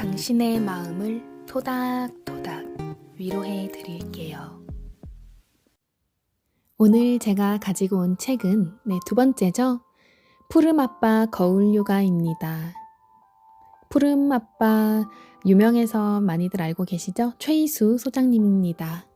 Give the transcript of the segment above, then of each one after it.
당신의 마음을 토닥토닥 위로해 드릴게요. 오늘 제가 가지고 온 책은 두 번째죠. 푸름아빠 거울요가입니다. 푸름아빠 유명해서 많이들 알고 계시죠? 최희수 소장님입니다.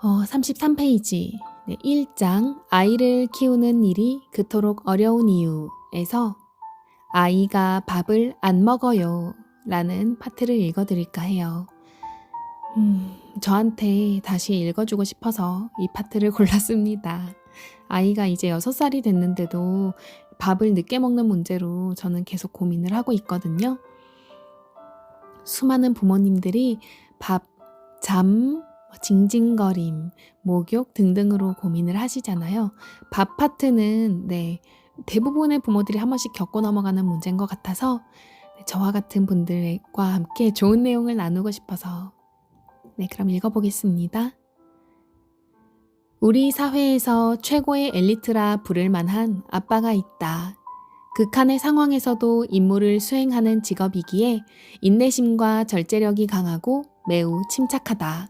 33페이지 1장 아이를 키우는 일이 그토록 어려운 이유에서 아이가 밥을 안 먹어요 라는 파트를 읽어드릴까 해요. 저한테 다시 읽어주고 싶어서 이 파트를 골랐습니다. 아이가 이제 6살이 됐는데도 밥을 늦게 먹는 문제로 저는 계속 고민을 하고 있거든요. 수많은 부모님들이 밥, 잠, 징징거림, 목욕 등등으로 고민을 하시잖아요. 밥 파트는 대부분의 부모들이 한 번씩 겪고 넘어가는 문제인 것 같아서 저와 같은 분들과 함께 좋은 내용을 나누고 싶어서 그럼 읽어보겠습니다. 우리 사회에서 최고의 엘리트라 부를 만한 아빠가 있다. 극한의 상황에서도 임무를 수행하는 직업이기에 인내심과 절제력이 강하고 매우 침착하다.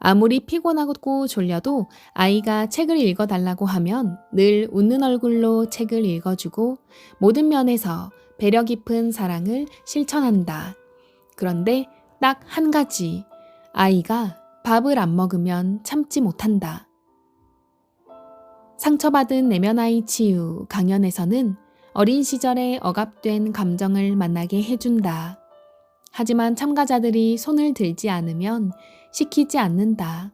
아무리 피곤하고 졸려도 아이가 책을 읽어달라고 하면 늘 웃는 얼굴로 책을 읽어주고 모든 면에서 배려 깊은 사랑을 실천한다. 그런데 딱 한 가지, 아이가 밥을 안 먹으면 참지 못한다. 상처받은 내면아이 치유 강연에서는 어린 시절에 억압된 감정을 만나게 해준다. 하지만 참가자들이 손을 들지 않으면 시키지 않는다.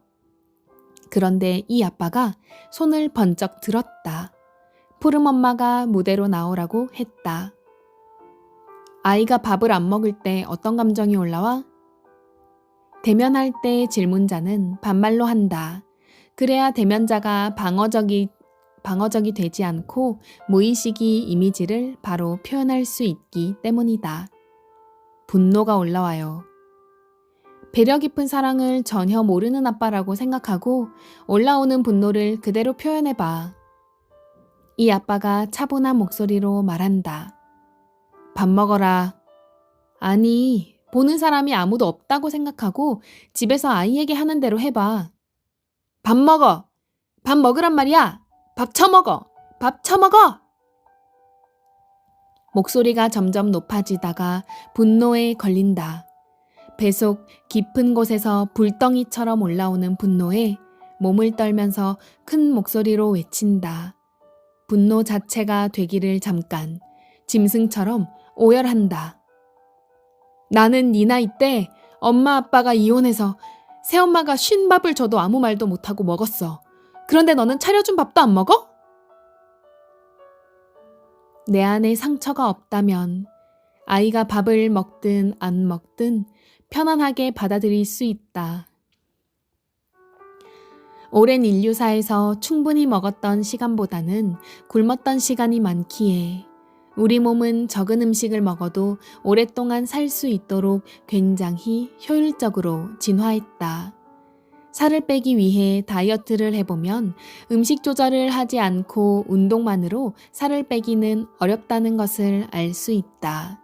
그런데 이 아빠가 손을 번쩍 들었다. 푸름 엄마가 무대로 나오라고 했다. 아이가 밥을 안 먹을 때 어떤 감정이 올라와? 대면할 때 질문자는 반말로 한다. 그래야 대면자가 방어적이 되지 않고 무의식이 이미지를 바로 표현할 수 있기 때문이다. 분노가 올라와요. 배려 깊은 사랑을 전혀 모르는 아빠라고 생각하고 올라오는 분노를 그대로 표현해봐. 이 아빠가 차분한 목소리로 말한다. 밥 먹어라. 아니, 보는 사람이 아무도 없다고 생각하고 집에서 아이에게 하는 대로 해봐. 밥 먹어. 밥 먹으란 말이야. 밥 처먹어. 밥 처먹어. 목소리가 점점 높아지다가 분노에 걸린다. 배속 깊은 곳에서 불덩이처럼 올라오는 분노에 몸을 떨면서 큰 목소리로 외친다. 분노 자체가 되기를 잠깐 짐승처럼 오열한다. 나는 네 나이 때 엄마 아빠가 이혼해서 새엄마가 쉰 밥을 줘도 아무 말도 못하고 먹었어. 그런데 너는 차려준 밥도 안 먹어? 내 안에 상처가 없다면 아이가 밥을 먹든 안 먹든 편안하게 받아들일 수 있다. 오랜 인류사에서 충분히 먹었던 시간보다는 굶었던 시간이 많기에 우리 몸은 적은 음식을 먹어도 오랫동안 살 수 있도록 굉장히 효율적으로 진화했다. 살을 빼기 위해 다이어트를 해보면 음식 조절을 하지 않고 운동만으로 살을 빼기는 어렵다는 것을 알 수 있다.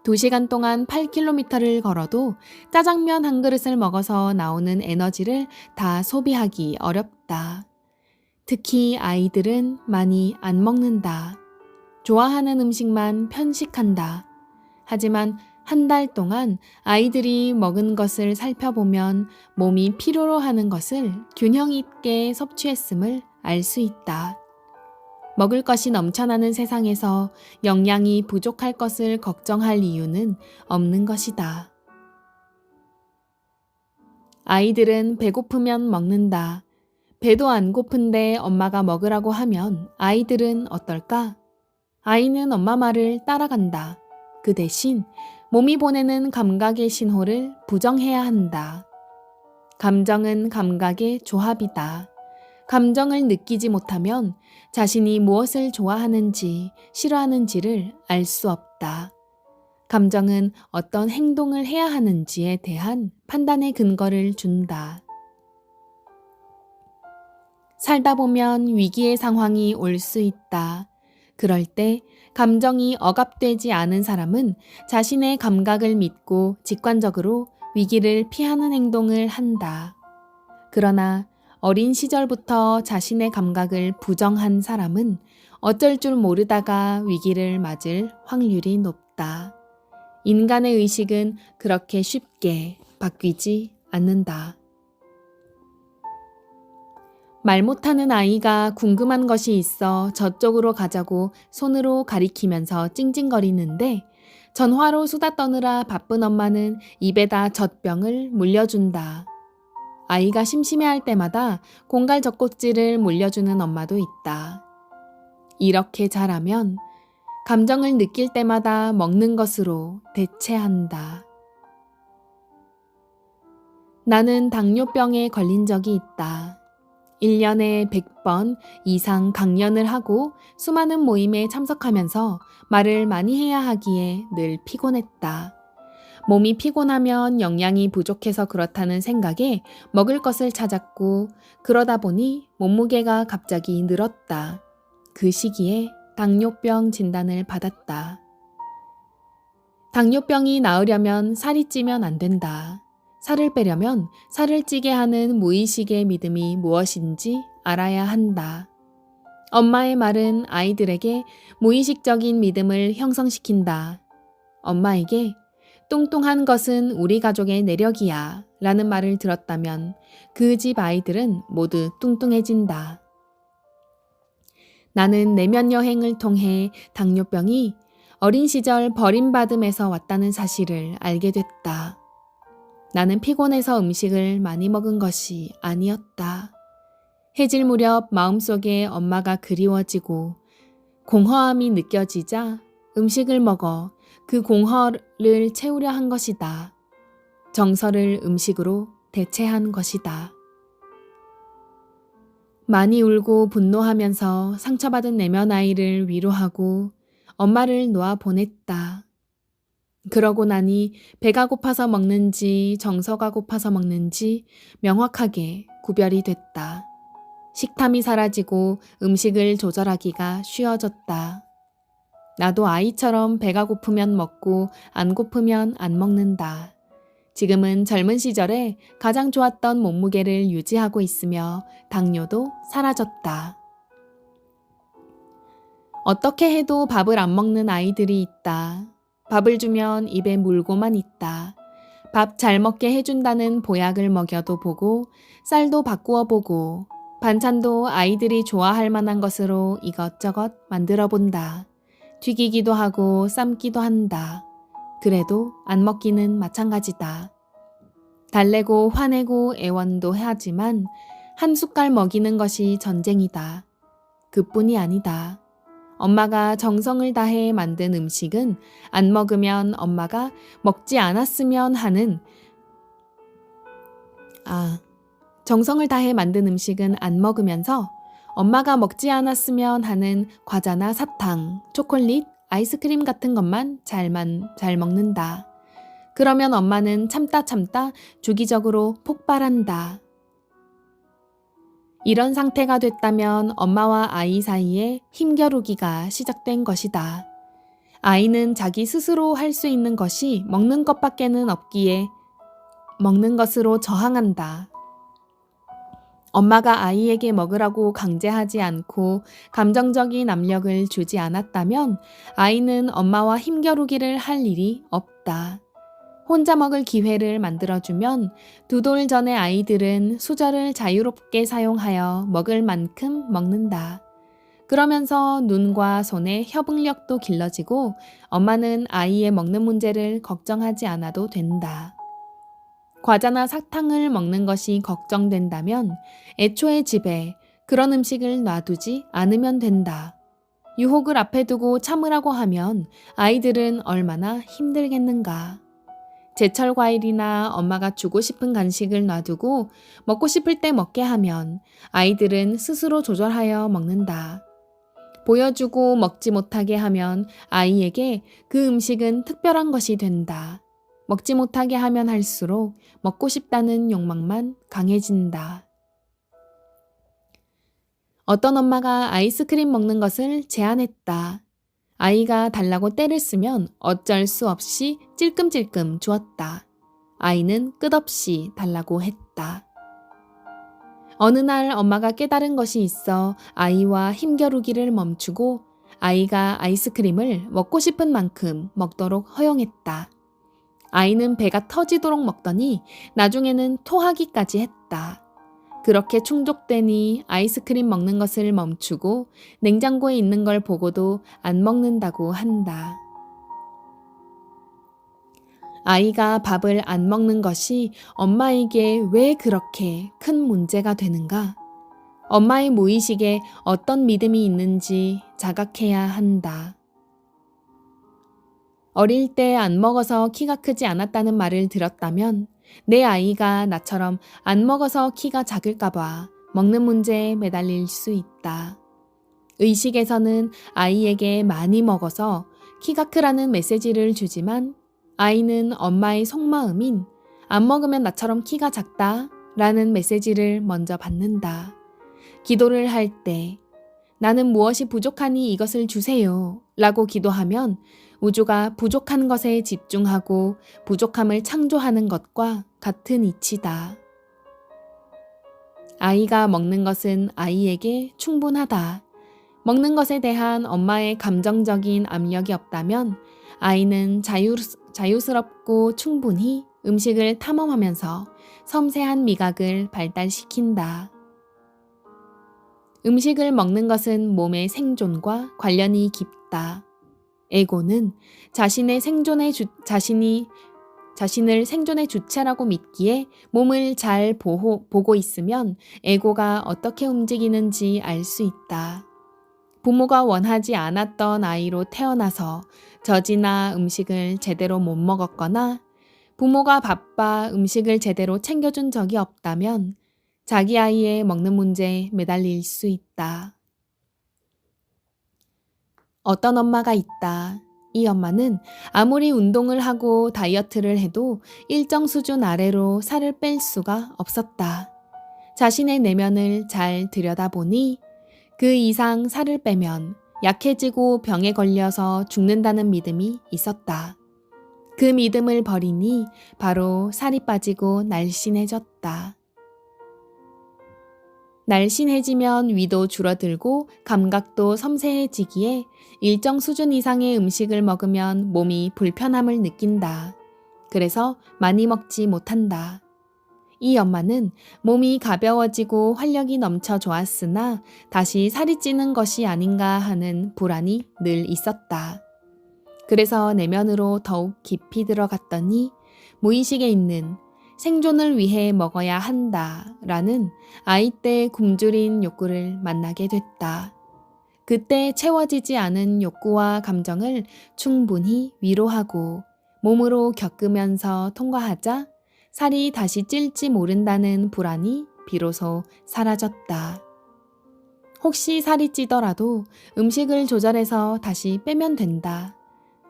2시간 동안 8km를 걸어도 짜장면 한 그릇을 먹어서 나오는 에너지를 다 소비하기 어렵다. 특히 아이들은 많이 안 먹는다. 좋아하는 음식만 편식한다. 하지만 한 달 동안 아이들이 먹은 것을 살펴보면 몸이 필요로 하는 것을 균형 있게 섭취했음을 알 수 있다. 먹을 것이 넘쳐나는 세상에서 영양이 부족할 것을 걱정할 이유는 없는 것이다. 아이들은 배고프면 먹는다. 배도 안 고픈데 엄마가 먹으라고 하면 아이들은 어떨까? 아이는 엄마 말을 따라간다. 그 대신 몸이 보내는 감각의 신호를 부정해야 한다. 감정은 감각의 조합이다. 감정을 느끼지 못하면 자신이 무엇을 좋아하는지 싫어하는지를 알 수 없다. 감정은 어떤 행동을 해야 하는지에 대한 판단의 근거를 준다. 살다 보면 위기의 상황이 올 수 있다. 그럴 때 감정이 억압되지 않은 사람은 자신의 감각을 믿고 직관적으로 위기를 피하는 행동을 한다. 그러나 어린 시절부터 자신의 감각을 부정한 사람은 어쩔 줄 모르다가 위기를 맞을 확률이 높다. 인간의 의식은 그렇게 쉽게 바뀌지 않는다. 말 못하는 아이가 궁금한 것이 있어 저쪽으로 가자고 손으로 가리키면서 찡찡거리는데 전화로 수다 떠느라 바쁜 엄마는 입에다 젖병을 물려준다. 아이가 심심해할 때마다 공갈 젖꼭지를 물려주는 엄마도 있다. 이렇게 자라면 감정을 느낄 때마다 먹는 것으로 대체한다. 나는 당뇨병에 걸린 적이 있다. 1년에 100번 이상 강연을 하고 수많은 모임에 참석하면서 말을 많이 해야 하기에 늘 피곤했다. 몸이 피곤하면 영양이 부족해서 그렇다는 생각에 먹을 것을 찾았고 그러다 보니 몸무게가 갑자기 늘었다. 그 시기에 당뇨병 진단을 받았다. 당뇨병이 나으려면 살이 찌면 안 된다. 살을 빼려면 살을 찌게 하는 무의식의 믿음이 무엇인지 알아야 한다. 엄마의 말은 아이들에게 무의식적인 믿음을 형성시킨다. 엄마에게 뚱뚱한 것은 우리 가족의 내력이야 라는 말을 들었다면 그 집 아이들은 모두 뚱뚱해진다. 나는 내면 여행을 통해 당뇨병이 어린 시절 버림받음에서 왔다는 사실을 알게 됐다. 나는 피곤해서 음식을 많이 먹은 것이 아니었다. 해질 무렵 마음속에 엄마가 그리워지고 공허함이 느껴지자 음식을 먹어 그 공허를 채우려 한 것이다. 정서를 음식으로 대체한 것이다. 많이 울고 분노하면서 상처받은 내면 아이를 위로하고 엄마를 놓아 보냈다. 그러고 나니 배가 고파서 먹는지 정서가 고파서 먹는지 명확하게 구별이 됐다. 식탐이 사라지고 음식을 조절하기가 쉬워졌다. 나도 아이처럼 배가 고프면 먹고 안 고프면 안 먹는다. 지금은 젊은 시절에 가장 좋았던 몸무게를 유지하고 있으며 당뇨도 사라졌다. 어떻게 해도 밥을 안 먹는 아이들이 있다. 밥을 주면 입에 물고만 있다. 밥 잘 먹게 해준다는 보약을 먹여도 보고 쌀도 바꾸어 보고 반찬도 아이들이 좋아할 만한 것으로 이것저것 만들어 본다. 튀기기도 하고 삶기도 한다. 그래도 안 먹기는 마찬가지다. 달래고 화내고 애원도 하지만 한 숟갈 먹이는 것이 전쟁이다. 그뿐이 아니다. 엄마가 정성을 다해 만든 음식은 안 먹으면 엄마가 먹지 않았으면 하는 정성을 다해 만든 음식은 안 먹으면서 엄마가 먹지 않았으면 하는 과자나 사탕, 초콜릿, 아이스크림 같은 것만 잘 먹는다. 그러면 엄마는 참다 주기적으로 폭발한다. 이런 상태가 됐다면 엄마와 아이 사이에 힘겨루기가 시작된 것이다. 아이는 자기 스스로 할 수 있는 것이 먹는 것밖에는 없기에 먹는 것으로 저항한다. 엄마가 아이에게 먹으라고 강제하지 않고 감정적인 압력을 주지 않았다면 아이는 엄마와 힘겨루기를 할 일이 없다. 혼자 먹을 기회를 만들어주면 두 돌 전의 아이들은 수저를 자유롭게 사용하여 먹을 만큼 먹는다. 그러면서 눈과 손의 협응력도 길러지고 엄마는 아이의 먹는 문제를 걱정하지 않아도 된다. 과자나 사탕을 먹는 것이 걱정된다면 애초에 집에 그런 음식을 놔두지 않으면 된다. 유혹을 앞에 두고 참으라고 하면 아이들은 얼마나 힘들겠는가. 제철 과일이나 엄마가 주고 싶은 간식을 놔두고 먹고 싶을 때 먹게 하면 아이들은 스스로 조절하여 먹는다. 보여주고 먹지 못하게 하면 아이에게 그 음식은 특별한 것이 된다. 먹지 못하게 하면 할수록 먹고 싶다는 욕망만 강해진다. 어떤 엄마가 아이스크림 먹는 것을 제안했다. 아이가 달라고 떼를 쓰면 어쩔 수 없이 찔끔찔끔 주었다. 아이는 끝없이 달라고 했다. 어느 날 엄마가 깨달은 것이 있어 아이와 힘겨루기를 멈추고 아이가 아이스크림을 먹고 싶은 만큼 먹도록 허용했다. 아이는 배가 터지도록 먹더니 나중에는 토하기까지 했다. 그렇게 충족되니 아이스크림 먹는 것을 멈추고 냉장고에 있는 걸 보고도 안 먹는다고 한다. 아이가 밥을 안 먹는 것이 엄마에게 왜 그렇게 큰 문제가 되는가? 엄마의 무의식에 어떤 믿음이 있는지 자각해야 한다. 어릴 때 안 먹어서 키가 크지 않았다는 말을 들었다면 내 아이가 나처럼 안 먹어서 키가 작을까봐 먹는 문제에 매달릴 수 있다. 의식에서는 아이에게 많이 먹어서 키가 크라는 메시지를 주지만 아이는 엄마의 속마음인 안 먹으면 나처럼 키가 작다 라는 메시지를 먼저 받는다. 기도를 할 때 나는 무엇이 부족하니 이것을 주세요 라고 기도하면 우주가 부족한 것에 집중하고 부족함을 창조하는 것과 같은 이치다. 아이가 먹는 것은 아이에게 충분하다. 먹는 것에 대한 엄마의 감정적인 압력이 없다면 아이는 자유스럽고 충분히 음식을 탐험하면서 섬세한 미각을 발달시킨다. 음식을 먹는 것은 몸의 생존과 관련이 깊다. 에고는 자신을 생존의 주체라고 믿기에 몸을 잘 보고 있으면 에고가 어떻게 움직이는지 알 수 있다. 부모가 원하지 않았던 아이로 태어나서 젖이나 음식을 제대로 못 먹었거나 부모가 바빠 음식을 제대로 챙겨준 적이 없다면 자기 아이의 먹는 문제에 매달릴 수 있다. 어떤 엄마가 있다. 이 엄마는 아무리 운동을 하고 다이어트를 해도 일정 수준 아래로 살을 뺄 수가 없었다. 자신의 내면을 잘 들여다보니 그 이상 살을 빼면 약해지고 병에 걸려서 죽는다는 믿음이 있었다. 그 믿음을 버리니 바로 살이 빠지고 날씬해졌다. 날씬해지면 위도 줄어들고 감각도 섬세해지기에 일정 수준 이상의 음식을 먹으면 몸이 불편함을 느낀다. 그래서 많이 먹지 못한다. 이 엄마는 몸이 가벼워지고 활력이 넘쳐 좋았으나 다시 살이 찌는 것이 아닌가 하는 불안이 늘 있었다. 그래서 내면으로 더욱 깊이 들어갔더니 무의식에 있는 생존을 위해 먹어야 한다 라는 아이 때 굶주린 욕구를 만나게 됐다. 그때 채워지지 않은 욕구와 감정을 충분히 위로하고 몸으로 겪으면서 통과하자 살이 다시 찔지 모른다는 불안이 비로소 사라졌다. 혹시 살이 찌더라도 음식을 조절해서 다시 빼면 된다.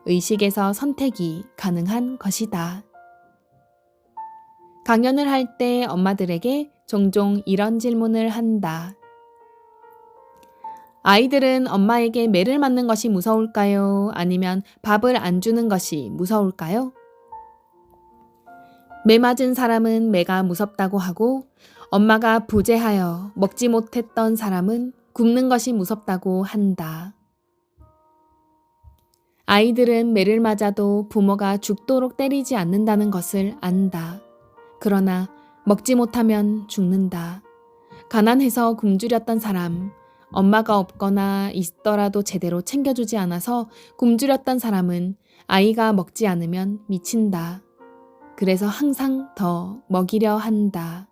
의식에서 선택이 가능한 것이다. 강연을 할 때 엄마들에게 종종 이런 질문을 한다. 아이들은 엄마에게 매를 맞는 것이 무서울까요? 아니면 밥을 안 주는 것이 무서울까요? 매 맞은 사람은 매가 무섭다고 하고 엄마가 부재하여 먹지 못했던 사람은 굶는 것이 무섭다고 한다. 아이들은 매를 맞아도 부모가 죽도록 때리지 않는다는 것을 안다. 그러나 먹지 못하면 죽는다. 가난해서 굶주렸던 사람, 엄마가 없거나 있더라도 제대로 챙겨주지 않아서 굶주렸던 사람은 아이가 먹지 않으면 미친다. 그래서 항상 더 먹이려 한다.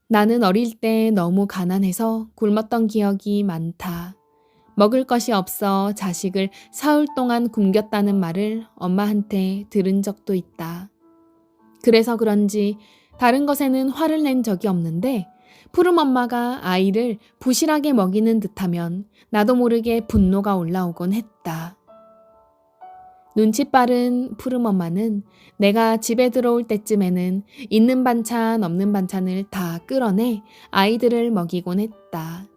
나는 어릴 때 너무 가난해서 굶었던 기억이 많다. 먹을 것이 없어 자식을 사흘 동안 굶겼다는 말을 엄마한테 들은 적도 있다. 그래서 그런지 다른 것에는 화를 낸 적이 없는데 푸른 엄마가 아이를 부실하게 먹이는 듯하면 나도 모르게 분노가 올라오곤 했다. 눈치 빠른 푸름엄마는 내가 집에 들어올 때쯤에는 있는 반찬 없는 반찬을 다 끌어내 아이들을 먹이곤 했다.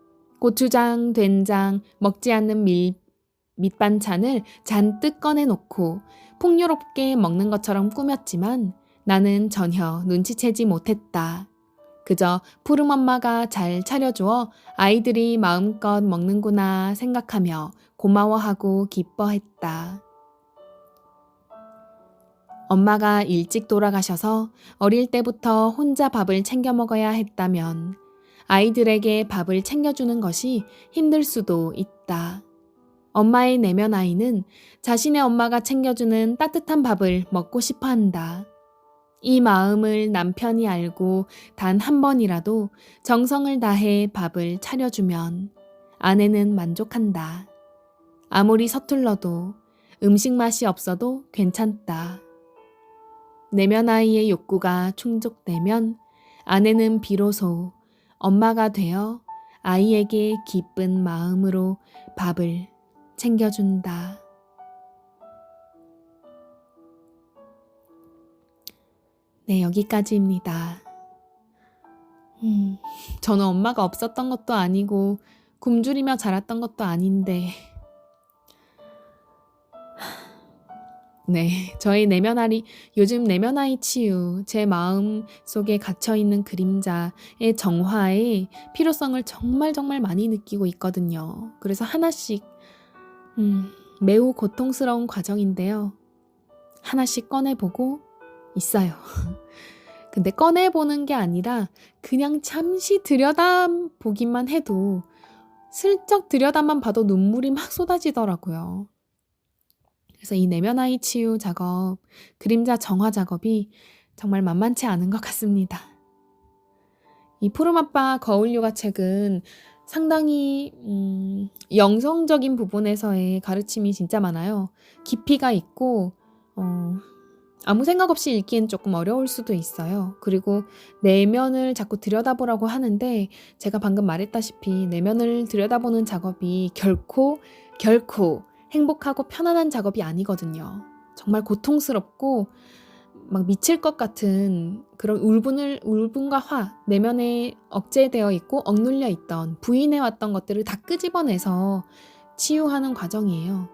고추장, 된장, 먹지 않는 밑반찬을 잔뜩 꺼내놓고 풍요롭게 먹는 것처럼 꾸몄지만 나는 전혀 눈치채지 못했다. 그저 푸름엄마가 잘 차려주어 아이들이 마음껏 먹는구나 생각하며 고마워하고 기뻐했다. 엄마가 일찍 돌아가셔서 어릴 때부터 혼자 밥을 챙겨 먹어야 했다면 아이들에게 밥을 챙겨주는 것이 힘들 수도 있다. 엄마의 내면 아이는 자신의 엄마가 챙겨주는 따뜻한 밥을 먹고 싶어 한다. 이 마음을 남편이 알고 단 한 번이라도 정성을 다해 밥을 차려주면 아내는 만족한다. 아무리 서툴러도 음식 맛이 없어도 괜찮다. 내면 아이의 욕구가 충족되면 아내는 비로소 엄마가 되어 아이에게 기쁜 마음으로 밥을 챙겨준다. 네, 여기까지입니다. 저는 엄마가 없었던 것도 아니고 굶주리며 자랐던 것도 아닌데 네, 저의 내면아이, 요즘 내면아이 치유, 제 마음 속에 갇혀있는 그림자의 정화의 필요성을 정말 많이 느끼고 있거든요. 그래서 하나씩 매우 고통스러운 과정인데요. 하나씩 꺼내보고 있어요. 근데 꺼내보는 게 아니라 그냥 잠시 들여다보기만 해도 슬쩍 들여다만 봐도 눈물이 막 쏟아지더라고요. 그래서 이 내면 아이 치유 작업, 그림자 정화 작업이 정말 만만치 않은 것 같습니다. 이 푸름아빠 거울요가 책은 상당히 영성적인 부분에서의 가르침이 진짜 많아요. 깊이가 있고 아무 생각 없이 읽기엔 조금 어려울 수도 있어요. 그리고 내면을 자꾸 들여다보라고 하는데 제가 방금 말했다시피 내면을 들여다보는 작업이 결코 행복하고 편안한 작업이 아니거든요. 정말 고통스럽고 막 미칠 것 같은 그런 울분과 화, 내면에 억제되어 있고 억눌려 있던 부인해왔던 것들을 다 끄집어내서 치유하는 과정이에요.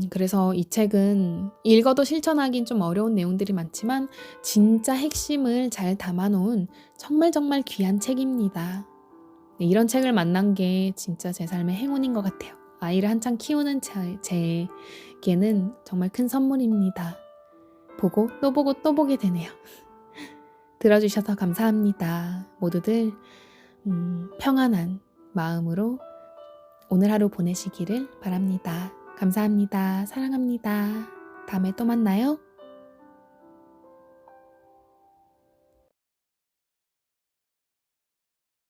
그래서 이 책은 읽어도 실천하긴 좀 어려운 내용들이 많지만 진짜 핵심을 잘 담아놓은 정말 귀한 책입니다. 네, 이런 책을 만난 게 진짜 제 삶의 행운인 것 같아요. 아이를 한창 키우는 제게는 정말 큰 선물입니다. 보고 또 보고 또 보게 되네요. 들어주셔서 감사합니다. 모두들 평안한 마음으로 오늘 하루 보내시기를 바랍니다. 감사합니다. 사랑합니다. 다음에 또 만나요.